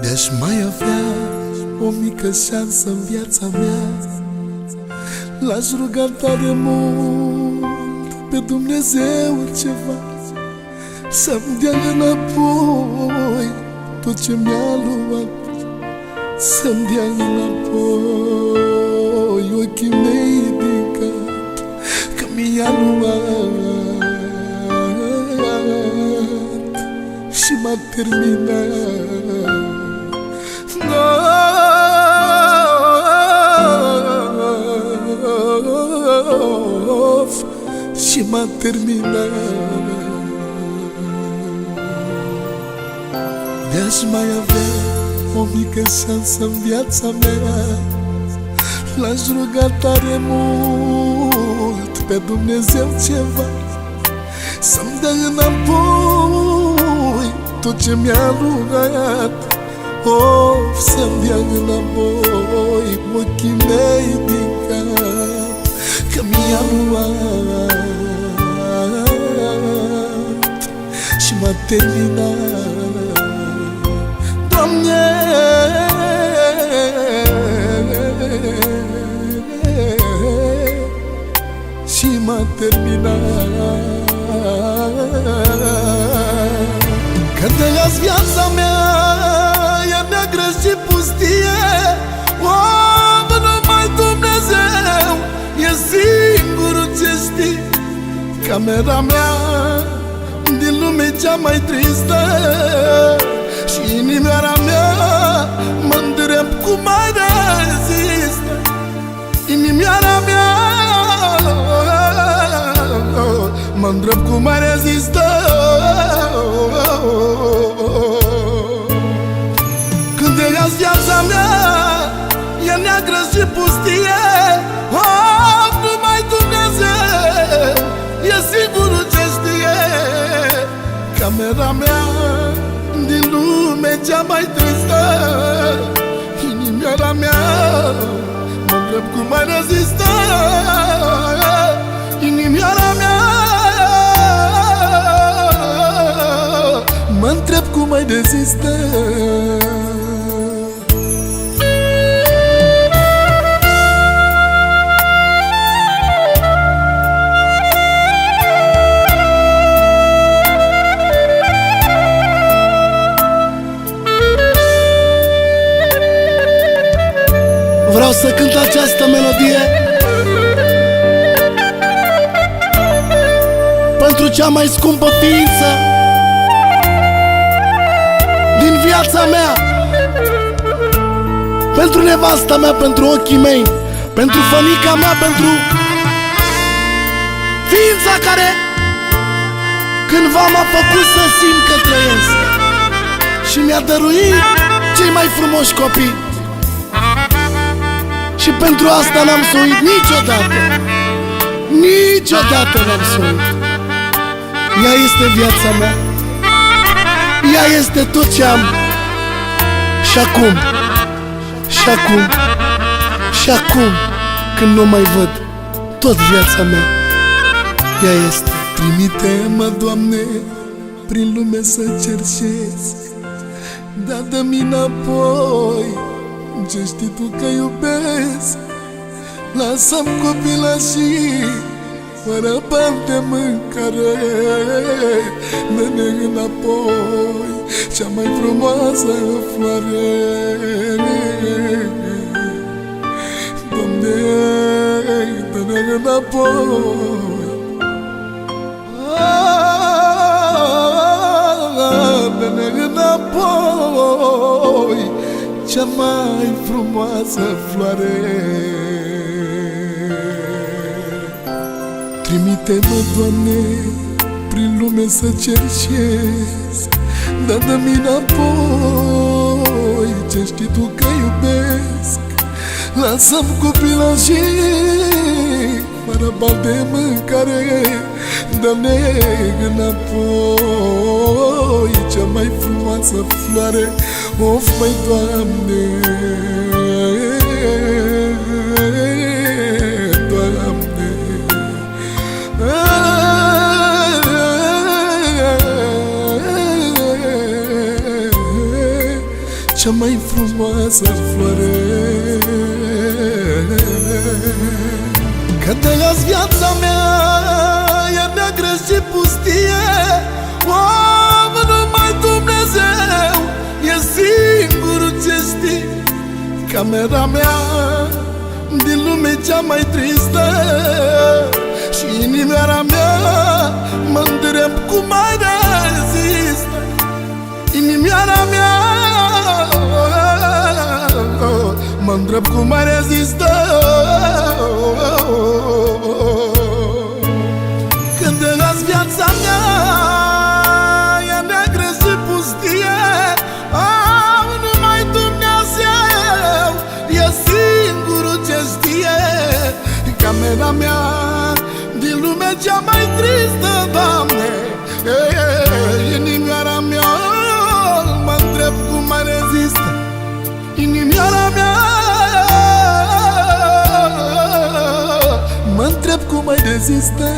De-aș mai avea o mică șansă în viața mea, l-aș ruga tare mult pe Dumnezeu ceva, să-mi dea înapoi tot ce mi-a luat, să-mi dea înapoi ochii mei din cap, că mi-a luat și m-a terminat. Și m-a terminat. De-aș mai avea o mică șansă în viața mea, l-aș ruga tare mult pe Dumnezeu ceva, să-mi dea înapoi tot ce mi-a luat, să-mi dea înapoi ochii mei din cap, că mi-a luat și m-a terminat. Doamne, și m-a terminat. Că de azi viața mea e neagră și pustie, numai Dumnezeu e singurul ce știe. Camera mea din lume cea mai tristă și inimioara mea mă-ndrept cum mai rezistă. Inimioara mea mă-ndrept cum mai rezistă. Când de azi viața mea e neagră și pustie, numai Dumnezeu e singurul ce știe. Camera mea din lume cea mai tristă, inimioara mea mă-ndrept cum mai rezistă. Inimioara mea mă-ntreb cum mai rezistă. Vreau să cânt această melodie pentru cea mai scumpă ființă din viața mea, pentru nevasta mea, pentru ochii mei, pentru fănica mea, pentru ființa care cândva m-a făcut să simt că trăiesc și mi-a dăruit cei mai frumoși copii. Și pentru asta n-am să uit niciodată, niciodată n-am să uit. Ea este viața mea, ea este tot ce am. Și acum, și acum, și acum, când nu mai văd, tot viața mea, ea este. Trimite-mă, Doamne, prin lume să cerșesc, dar dă-mi înapoi ce știi Tu că iubesc. Lasă-mi copilașii fără bani de mâncare, dă-ne înapoi cea mai frumoasă floare. Doamne, dă-ne înapoi, dă-ne înapoi cea mai frumoasă floare. Trimite-mă, Doamne, prin lume să cerșesc, dar dă-mi înapoi ce știi Tu că iubesc. Lasă-mi copilașii fără bani de mâncare, dă-ne înapoi cea mai frumoasă floare. Of, măi, Doamne, Doamne, cea mai frumoasă floare. Că de azi viața mea e neagră și pustie, numai Dumnezeu e singurul ce știe. Camera mea din lume cea mai tristă și inimioara mea mă-ndrept cum mai rezistă. Inimioara mea mă-ndrept cum mai rezistă. Când de las viața mea e neagră și pustie, numai Dumnezeu e singurul ce știe. Camera mea din lumea cea mai tristă, Doamne, inimioara mea mă-ndrept cum mai rezistă. Inimioara mea mă-ndrept cum mai rezistă.